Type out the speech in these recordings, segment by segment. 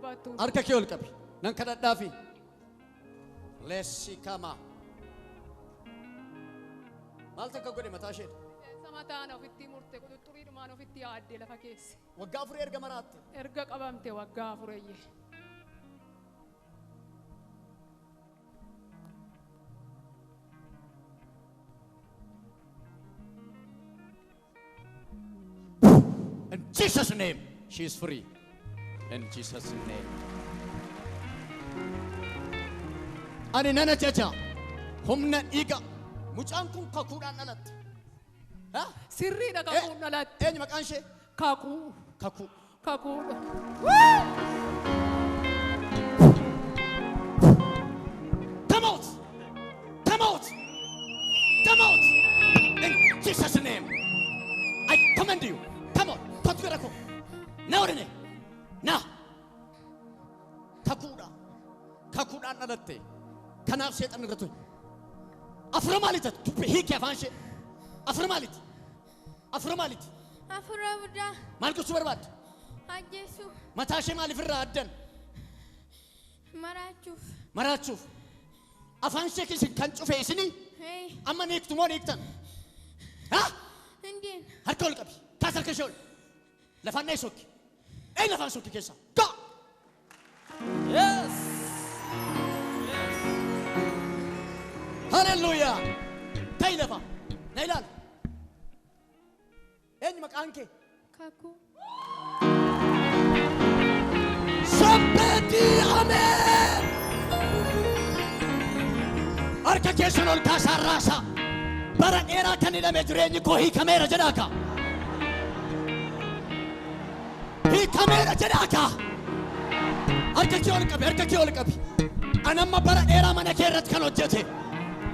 barbaaddu. Harka kee ol qabi. Nan kadhadhaafi. Lessi kama. Maal takka godhe mataa ishee? Samataan ofitti murte quxuxuriidhumaan ofitti yaadde lafa keessa. Waggaa afurii erga maraatte. Erga qabamte waggaa afureeyye. In Jesus' name, she is free. In Jesus' name. Ani nana jaja. Humna dhiiga. Mucaan kun kakuudhaan dhalatte. Sirriidha kakuun dhalatte. Eenyu maqaan ishee? Kakuu. Kakuu. Kakuudha. Come out! Come out! Come out! In Jesus' name, I command you. Come on, come to the now, Rene. Now, Kakuda, Kakuda, another day. Can I say another thing? Afromalita to be he cavanche. Afromality. Afromality. Afromality. Marcus Verbat. Ajesu. Matashe Malifradan. Marachuf. Marachuf. Afanche is in country facing. Hey. I'm a nick to Monicton. Huh? Indian. Harkolkabi. Kasar Kashol. Lafanesuk. Elephant Kesa. Go! Yes. Hallelujah. Tailafa. Nailan. Any Makanke. Kaku. Somebody, amen. Arcadiation on Casa Rasa. Para era canida medreni kohi camera janaka. He camera janaka. Arcadiolka. Anamma para era manakerat canojete.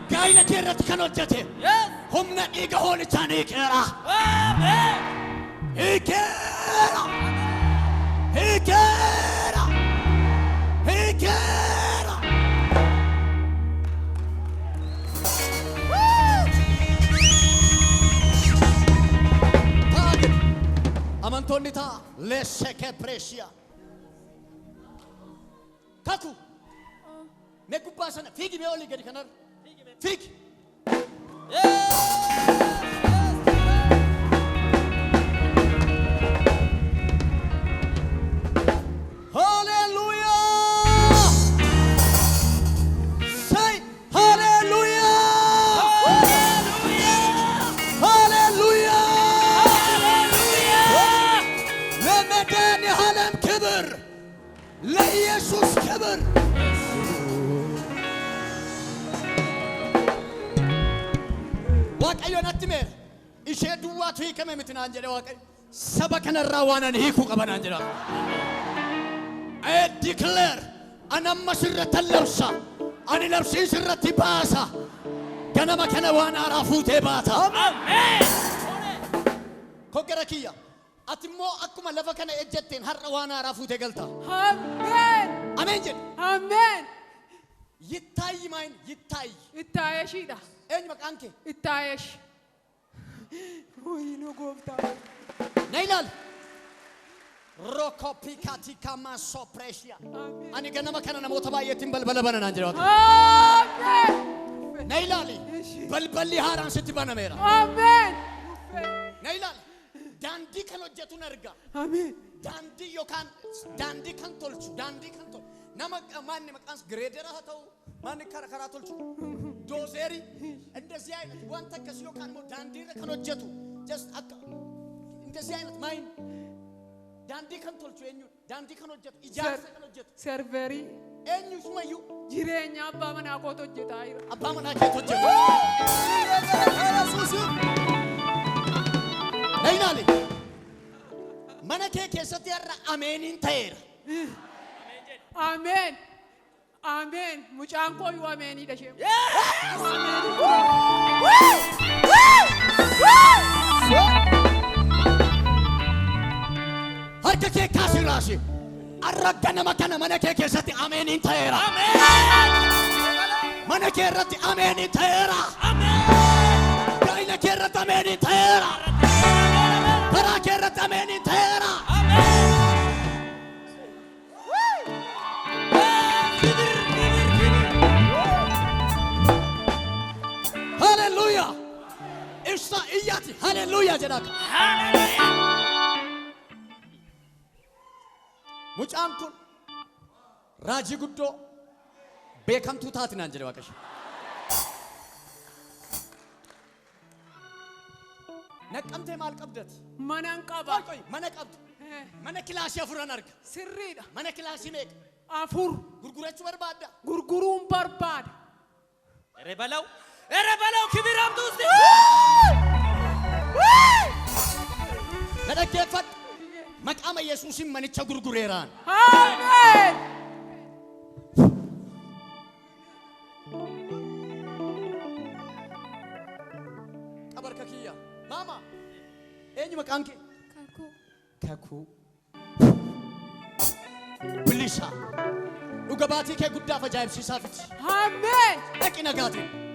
Gaina kerat canojete. Yes. Humna ega holy chanik era. Amen. Hikera. Hikera. Hikera. Amantonita leseke presia. Kaku. Nekupasana figi me oli gedi kanar. Figi. Hallelujah. Say hallelujah. Hallelujah. لمدان هلم كبر ليسوس كبر واقعي نتمر إشي دوات في كم متنا أنجلي واقعي سبكنا الروانا هيكو قبنا أنجلي I declare أنا مسرة اللوسة أنا لبسين سرة باسة كنا ما كنا وانا رافوت باتا Amen. كوكراكيا أتمو أكما لفكنا إجتين هر وانا رافوت قلتا Amen. أمين جد Amen. يتاي ماين يتاي Ittaayeshiidha. أين مكانك Ittaayesh. Wayinoo gooftaa. نيلال روكو بيكاتي كما سوبريشيا Amen. أنا كنا ما كنا نموت بايتين بلبلا نانجلوا Amen. نيلالي بلبلي هاران ستبانا ميرا Amen. نيلال داندي كانوا جاتو نرجع Amen. داندي يوكان داندي كان تولشو داندي كان تول نمك ماني مكانس غريدرا هتاو ماني كاركارا تولشو دوزيري اندزي عينت وانتا كسيو كان مو داندي كانوا جاتو just اندزي عينت ماين داندي كان تولشو انيو داندي كانوا جاتو إجازة كانوا جاتو Serverii انيو سمايو jireenya abbaa manaa kootu hojjetaa jira. أبا منا كيتو جاتو نيلالي منا كيساتي أرى أمينين تير Amen. Amen. Mucaan koo yoo ameenidha ishee. harka kee kaasi raasi arragga nama kana mana kee keessatti ameeniin ta'eera mana kee irratti ameeniin ta'eera gaa'ila kee irratti ameeniin ta'eera karaa kee irratti ameeniin ta'eera jedhaa. Hallelujah. Mucaan kun raajii guddoo beekamtuu taati naan jedhe Waaqayyo. Naqqamtee maal qabdati? Manan qaba. Qoy mana qabdu. Mana kilaasii afuran arga. Sirriidha. Mana kilaasii meeqa? Afur. Gurgurachuu barbaadda? Gurguruun barbaada. Ere balau kibir amtu usti. Na dhaggeeffadhu. Maqaama Yesuusin manicha gurgureeraan. Ameen. Qabarka kiyya. Maama. Eenyu maqaan kee? Kakuu. Kakuu. Bilisa. Dhuga baatii kee guddaaf ajaa'ibsiisaa fiti. Ameen. Dhaqi nagaatiin.